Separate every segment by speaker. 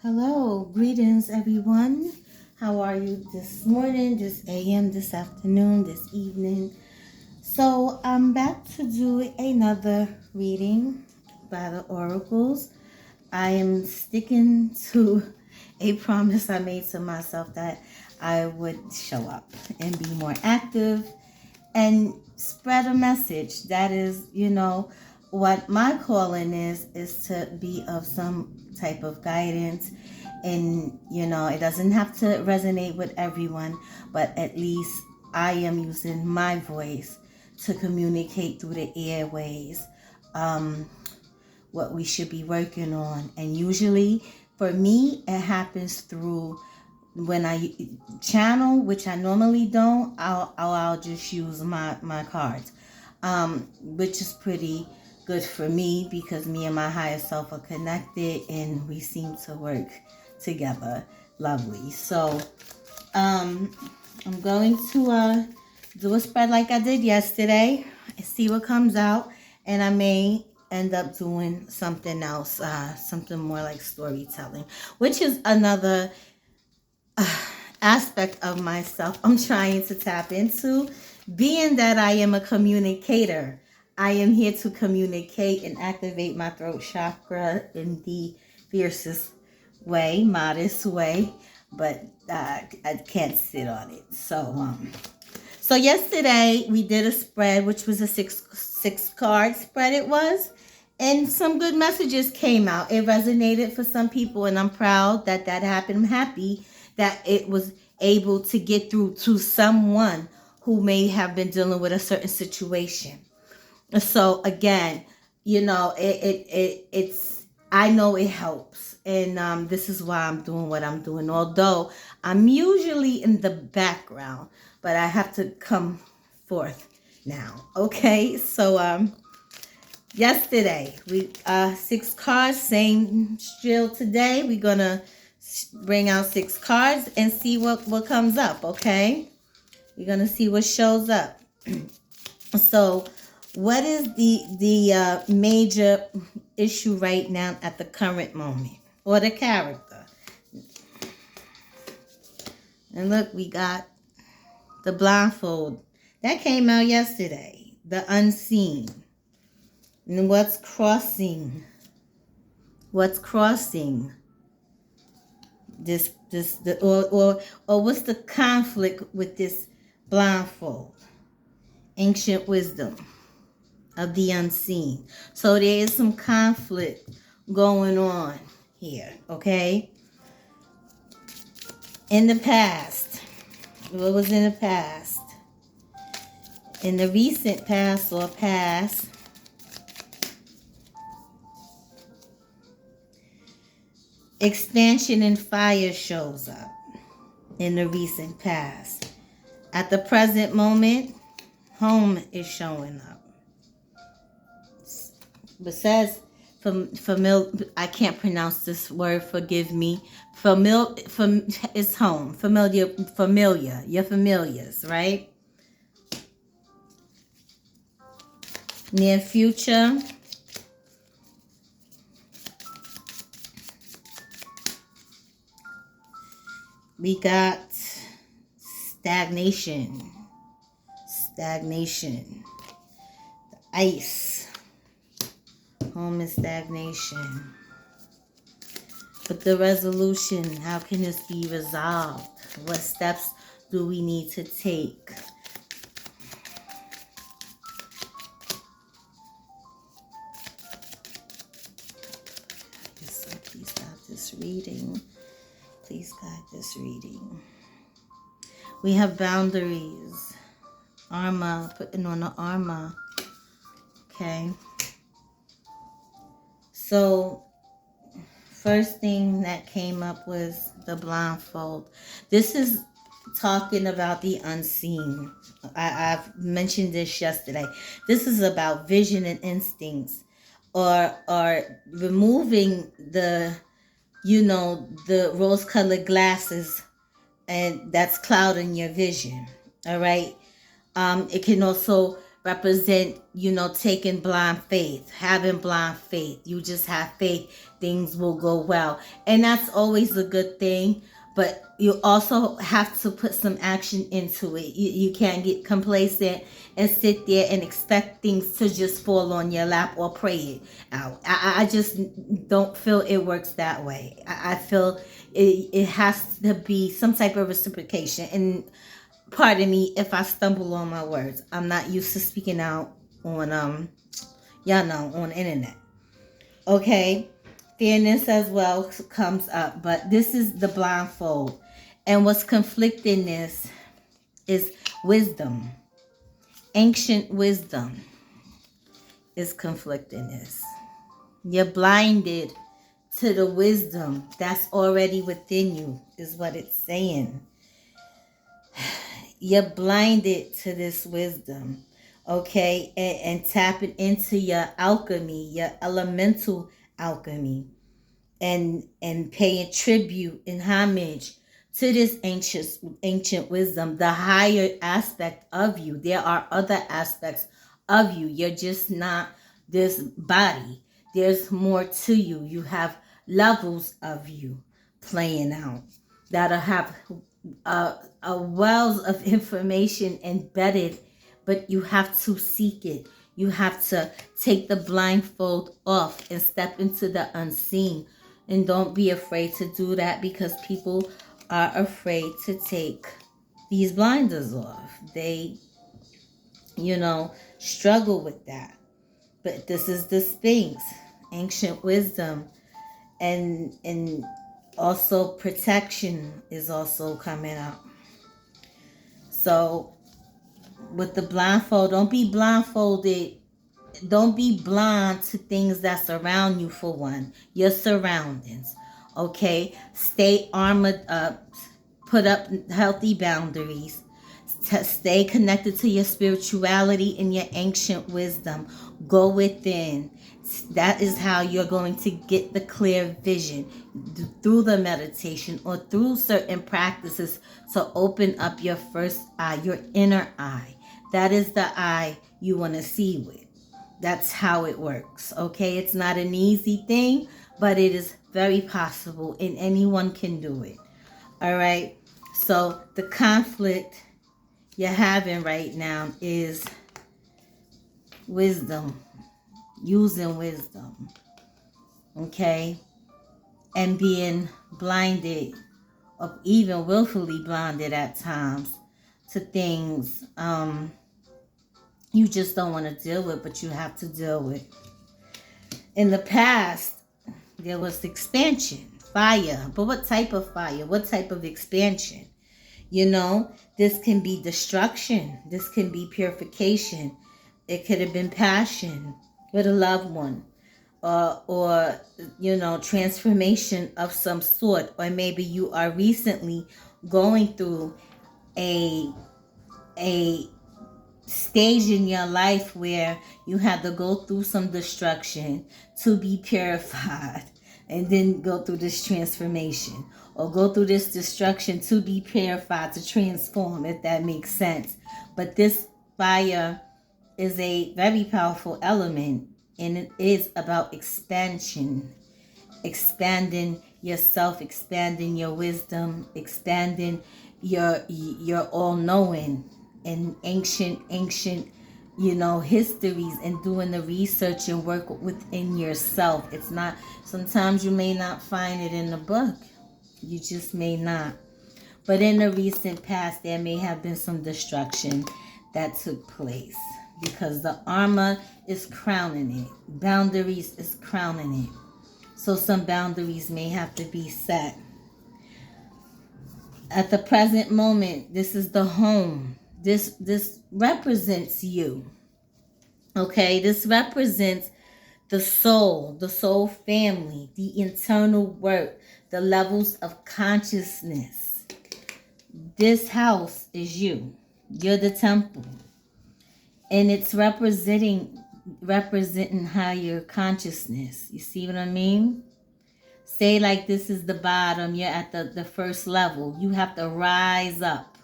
Speaker 1: Hello, greetings everyone. How are you this morning, this AM, this afternoon, this evening? So I'm back to do another reading by the oracles. I am sticking to a promise I made to myself that I would show up and be more active and spread a message. That is, what my calling is to be of some type of guidance. And, it doesn't have to resonate with everyone, but at least I am using my voice to communicate through the airways what we should be working on. And usually for me, it happens through when I channel, which I normally don't. I'll just use my cards, which is pretty good for me because me and my higher self are connected and we seem to work together lovely. So I'm going to do a spread like I did yesterday, see what comes out, and I may end up doing something else, something more like storytelling, which is another aspect of myself I'm trying to tap into. Being that I am a communicator, I am here to communicate and activate my throat chakra in the fiercest way, modest way, but I can't sit on it. So yesterday we did a spread, which was a six card spread. It was, and some good messages came out. It resonated for some people, and I'm proud that happened. I'm happy that it was able to get through to someone who may have been dealing with a certain situation. So again, it's I know it helps, and this is why I'm doing what I'm doing. Although I'm usually in the background, but I have to come forth now. Okay, so yesterday we 6 cards, same drill today. We're gonna bring out 6 cards and see what comes up. Okay, we're gonna see what shows up. So what is the major issue right now at the current moment, or the character? And look, we got the blindfold. That came out yesterday. The unseen. And what's crossing? What's crossing? Or what's the conflict with this blindfold? Ancient wisdom of the unseen. So there is some conflict going on here, okay? In the past, what was in the past? In the recent past or past, expansion and fire shows up in the recent past. At the present moment, home is showing up. But says I can't pronounce this word, forgive me. It's home. Familiar. Your familiars, right? Near future. We got stagnation. Stagnation. Ice. Home is stagnation. But the resolution, how can this be resolved? What steps do we need to take? Please guide this reading. Please guide this reading. We have boundaries. Armor, putting on the armor. Okay. So, first thing that came up was the blindfold. This is talking about the unseen. I've mentioned this yesterday. This is about vision and instincts, or removing the rose-colored glasses, and that's clouding your vision. All right. It can also represent, taking blind faith, having blind faith. You just have faith, things will go well. And that's always a good thing. But you also have to put some action into it. You can't get complacent and sit there and expect things to just fall on your lap or pray it out. I just don't feel it works that way. I feel it has to be some type of reciprocation. And pardon me if I stumble on my words. I'm not used to speaking out on on the internet. Okay? Fairness as well comes up, but this is the blindfold. And what's conflicting this is wisdom. Ancient wisdom is conflicting this. You're blinded to the wisdom that's already within you, is what it's saying. You're blinded to this wisdom, okay? And tapping into your alchemy, your elemental alchemy, and paying tribute and homage to this ancient wisdom, the higher aspect of you. There are other aspects of you. You're just not this body. There's more to you. You have levels of you playing out that'll have a wells of information embedded, but you have to seek it. You have to take the blindfold off and step into the unseen. And don't be afraid to do that, because people are afraid to take these blinders off. They, struggle with that. But this is the Sphinx, ancient wisdom, and also protection is also coming up. So with the blindfold, don't be blindfolded. Don't be blind to things that surround you, for one. Your surroundings. Okay? Stay armored up. Put up healthy boundaries. Stay connected to your spirituality and your ancient wisdom. Go within. That is how you're going to get the clear vision, through the meditation or through certain practices, to open up your first eye, your inner eye. That is the eye you want to see with. That's how it works, okay? It's not an easy thing, but it is very possible, and anyone can do it, all right? So the conflict you're having right now is wisdom, using wisdom, okay? And being blinded, or even willfully blinded at times, to things you just don't want to deal with, but you have to deal with. In the past, there was expansion, fire. But what type of fire? What type of expansion? This can be destruction. This can be purification. It could have been passion with a loved one. Or transformation of some sort. Or maybe you are recently going through a stage in your life where you had to go through some destruction to be purified, and then go through this transformation, or go through this destruction to be purified, to transform, if that makes sense. But this fire is a very powerful element, and it is about expansion, expanding yourself, expanding your wisdom, expanding your all-knowing and ancient histories, and doing the research and work within yourself. It's not, sometimes you may not find it in the book. You just may not. But in the recent past, there may have been some destruction that took place, because the armor is crowning it. Boundaries is crowning it. So some boundaries may have to be set. At the present moment, this is the home. This represents you. Okay, this represents the soul family, the internal work, the levels of consciousness. This house is you. You're the temple. And it's representing higher consciousness. You see what I mean? Say like this is the bottom. You're at the first level. You have to rise up.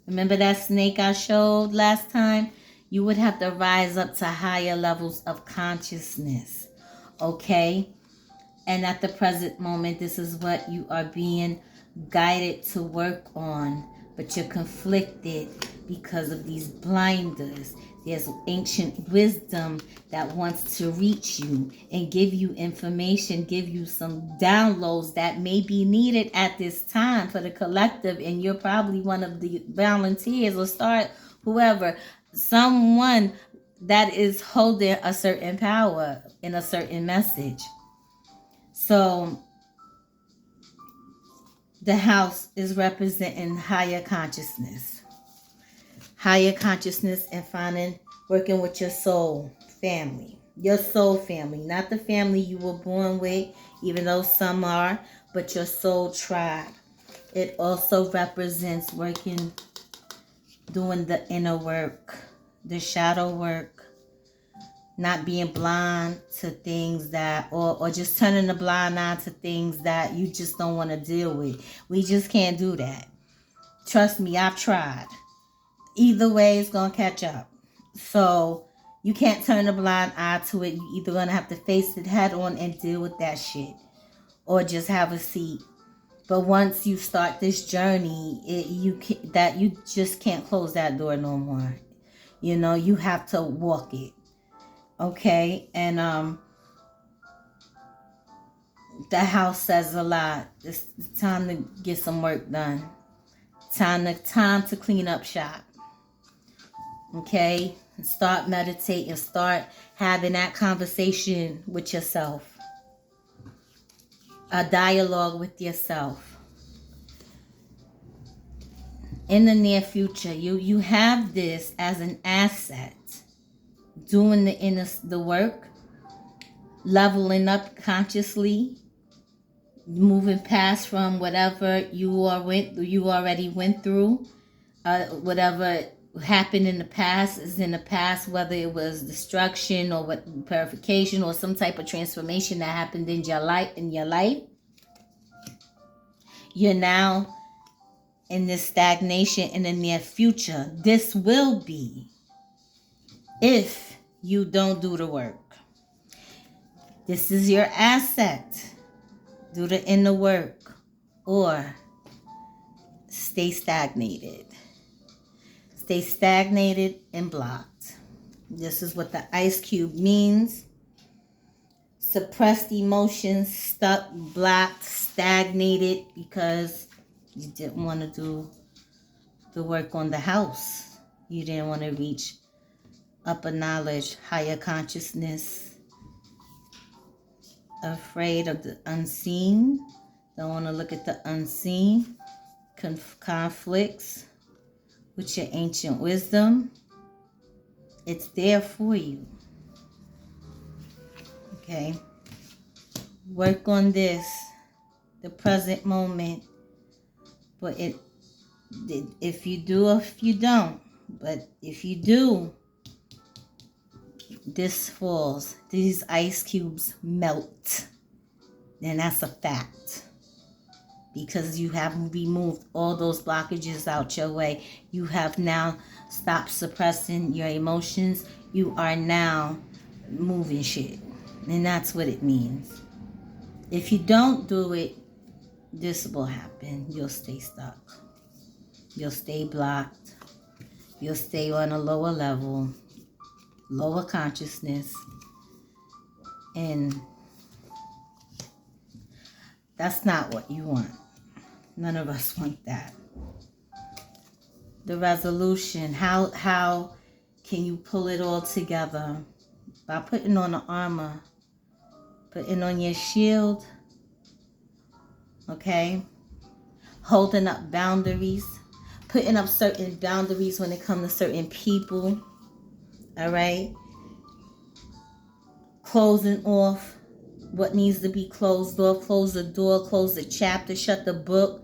Speaker 1: Remember that snake I showed last time? You would have to rise up to higher levels of consciousness. Okay? And at the present moment, this is what you are being guided to work on. But you're conflicted because of these blinders. There's ancient wisdom that wants to reach you and give you information, give you some downloads that may be needed at this time for the collective. And you're probably one of the volunteers or whoever, someone that is holding a certain power in a certain message. So the house is representing higher consciousness. Higher consciousness and working with your soul family. Your soul family. Not the family you were born with, even though some are, but your soul tribe. It also represents doing the inner work, the shadow work. Not being blind to things that, or just turning a blind eye to things that you just don't want to deal with. We just can't do that. Trust me, I've tried. Either way, it's going to catch up. So you can't turn a blind eye to it. You're either going to have to face it head on and deal with that shit, or just have a seat. But once you start this journey, you just can't close that door no more. You know, you have to walk it. Okay, and the house says a lot. It's time to get some work done. Time to clean up shop. Okay, start meditating. Start having that conversation with yourself. A dialogue with yourself. In the near future, you have this as an asset. Doing the work, leveling up consciously, moving past from whatever you already went through, whatever happened in the past is in the past, whether it was destruction or purification or some type of transformation that happened in your life. You're now in this stagnation in the near future. This will be if you don't do the work. This is your asset. Do the inner work or stay stagnated. Stay stagnated and blocked. This is what the ice cube means. Suppressed emotions, stuck, blocked, stagnated because you didn't want to do the work on the house. You didn't want to reach upper knowledge, higher consciousness. Afraid of the unseen. Don't want to look at the unseen. Conflicts with your ancient wisdom. It's there for you. Okay? Work on this, the present moment. But if you do or if you don't. But if you do, this falls. These ice cubes melt. Then that's a fact. Because you have removed all those blockages out your way. You have now stopped suppressing your emotions. You are now moving shit. And that's what it means. If you don't do it, this will happen. You'll stay stuck. You'll stay blocked. You'll stay on a lower level. Lower consciousness, and that's not what you want. None of us want that. The resolution, how can you pull it all together? By putting on the armor, putting on your shield, okay? Holding up boundaries, putting up certain boundaries when it comes to certain people. All right. Closing off what needs to be closed off. Close the door, close the chapter, shut the book,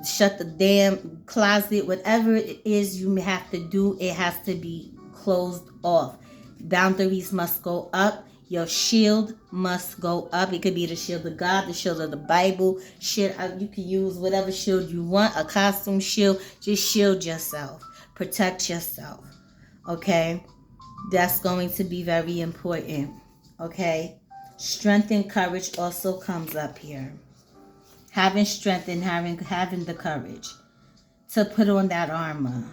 Speaker 1: shut the damn closet. Whatever it is you have to do, it has to be closed off. Boundaries must go up. Your shield must go up. It could be the shield of God, the shield of the Bible. Shit, you can use whatever shield you want. A costume shield. Just shield yourself. Protect yourself. Okay? That's going to be very important. Okay? Strength and courage also comes up here. Having strength and having the courage to put on that armor.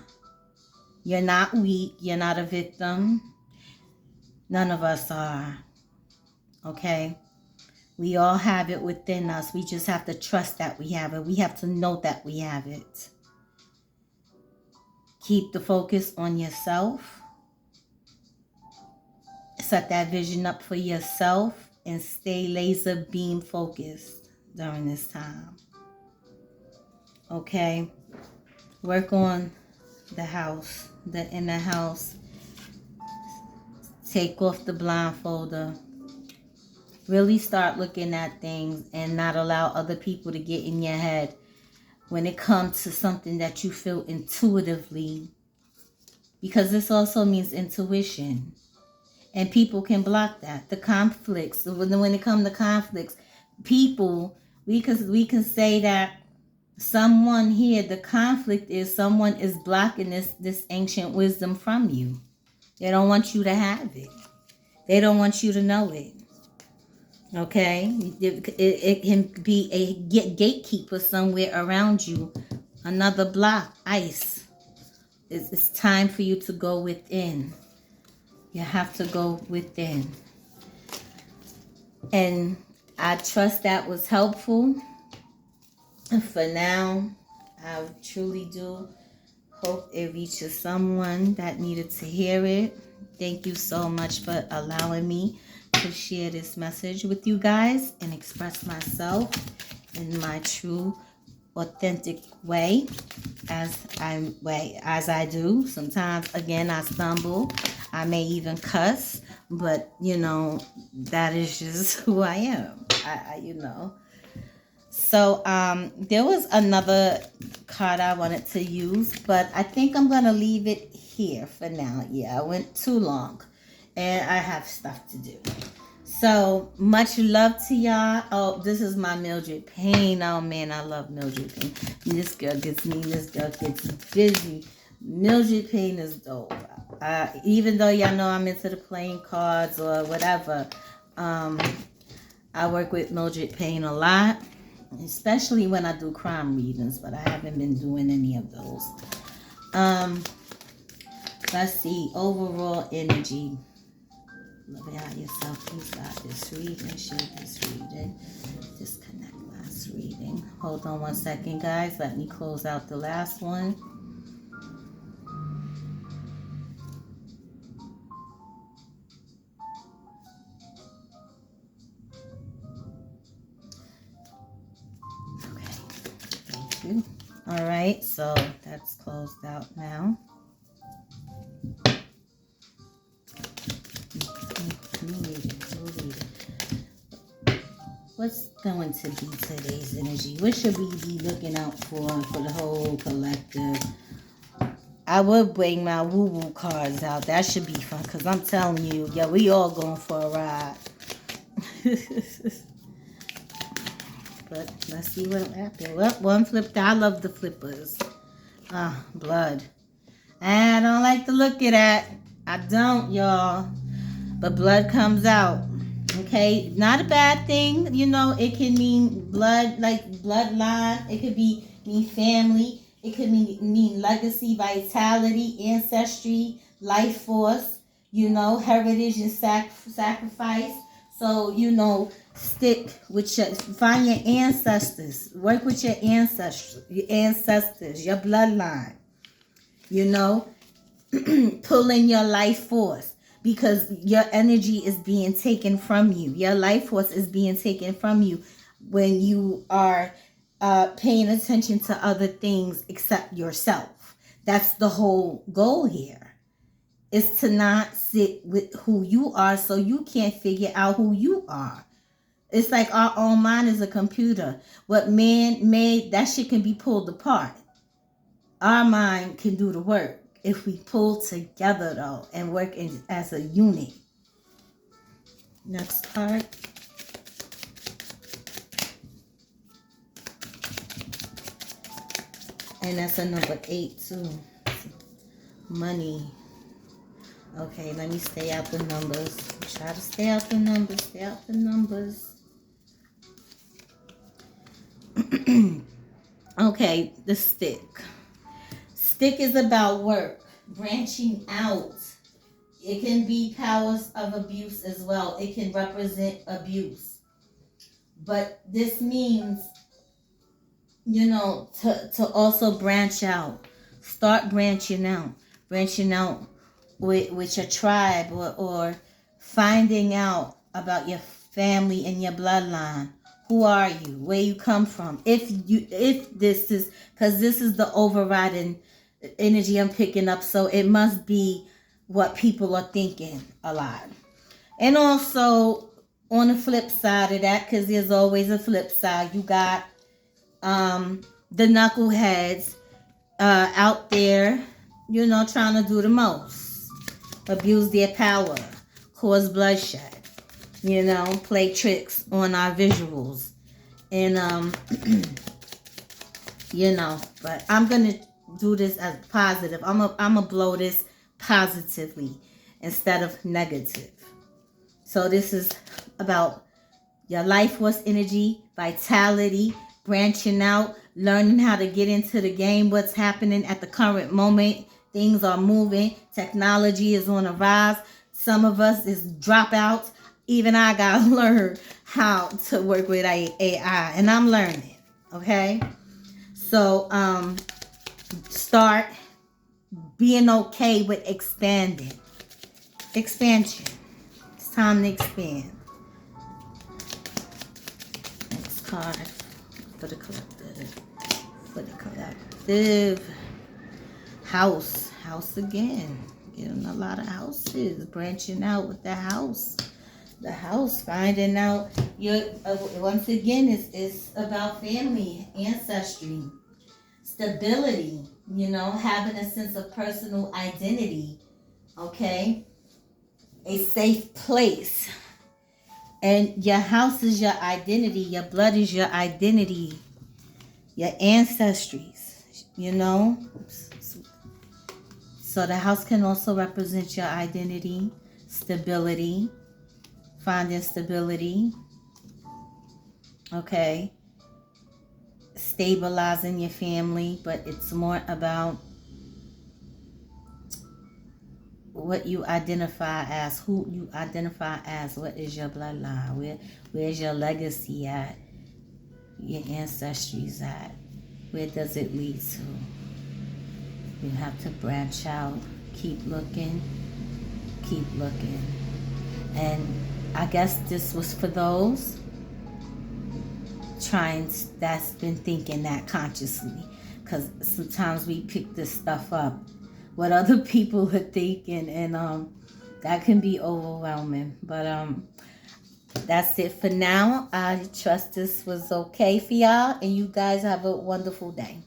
Speaker 1: You're not weak. You're not a victim. None of us are. Okay? We all have it within us. We just have to trust that we have it. We have to know that we have it. Keep the focus on yourself. Set that vision up for yourself and stay laser beam focused during this time. Okay? Work on the house, the inner house. Take off the blindfolder. Really start looking at things and not allow other people to get in your head when it comes to something that you feel intuitively. Because this also means intuition. And people can block that. The conflicts, when it comes to conflicts, people, we can say that someone here, the conflict is someone is blocking this ancient wisdom from you. They don't want you to have it. They don't want you to know it. Okay? It can be a gatekeeper somewhere around you. Another block, ice. It's time for you to go within. You have to go within. And I trust that was helpful. For now, I truly do hope it reaches someone that needed to hear it. Thank you so much for allowing me to share this message with you guys and express myself in my true, authentic way as I do. Sometimes, again, I stumble. I may even cuss, but that is just who I am. So there was another card I wanted to use, but I think I'm gonna leave it here for now. Yeah, I went too long, and I have stuff to do. So much love to y'all. Oh, this is my Mildred Payne. Oh man, I love Mildred Payne. This girl gets me. This girl gets busy. Mildred Payne is dope. Even though y'all know I'm into the playing cards or whatever, I work with Mildred Payne a lot, especially when I do crime readings, but I haven't been doing any of those. Let's see, overall energy. Love it out yourself. Please got this reading. Share this reading. Disconnect last reading. Hold on one second, guys. Let me close out the last one. Okay. Thank you. All right. So that's closed out now. What's going to be today's energy? What should we be looking out for the whole collective? I would bring my woo-woo cards out. That should be fun because I'm telling you, yeah, we all going for a ride. But let's see what happened. Well, one flipped. I love the flippers. Blood. I don't like to look at that. I don't, y'all. But blood comes out. Okay, not a bad thing. It can mean blood, like bloodline. It could mean family. It could mean legacy, vitality, ancestry, life force. Heritage and sacrifice. So stick with find your ancestors. Work with your ancestors, your bloodline. Pull in your life force. Because your energy is being taken from you. Your life force is being taken from you when you are paying attention to other things except yourself. That's the whole goal here. Is to not sit with who you are so you can't figure out who you are. It's like our own mind is a computer. What man made, that shit can be pulled apart. Our mind can do the work. If we pull together, though, and work as a unit. Next card. And that's a number 8, too. Money. Okay, let me stay out the numbers. Try to stay out the numbers. Stay out the numbers. Okay, the stick. Stick is about work, branching out. It can be powers of abuse as well. It can represent abuse. But this means, to also branch out. Start branching out. Branching out with your tribe, or finding out about your family and your bloodline. Who are you? Where you come from? If this is, because this is the overriding energy I'm picking up, so it must be what people are thinking a lot. And also on the flip side of that, because there's always a flip side, you got the knuckleheads out there, trying to do the most, abuse their power, cause bloodshed, play tricks on our visuals, and but I'm gonna do this as positive. I'm gonna blow this positively instead of negative. So this is about your life force energy, vitality, branching out, learning how to get into the game, what's happening at the current moment. Things are moving. Technology is on a rise. Some of us is dropouts. Even I got to learn how to work with AI, and I'm learning, okay? So start being okay with expanding. Expansion. It's time to expand. Next card for the collective. For the collective. House again. Getting a lot of houses. Branching out with the house. The house, finding out your once again, it's about family, ancestry, stability, having a sense of personal identity, okay? A safe place. And your house is your identity, your blood is your identity, your ancestries, So the house can also represent your identity, stability, finding stability, okay? Stabilizing your family, but it's more about what you identify as, who you identify as, what is your bloodline, where's your legacy at, your ancestries at, where does it lead to? You have to branch out, keep looking. And I guess this was for those that's been thinking that consciously, because sometimes we pick this stuff up, what other people are thinking, and that can be overwhelming. But that's it for now. I trust this was okay for y'all, and you guys have a wonderful day.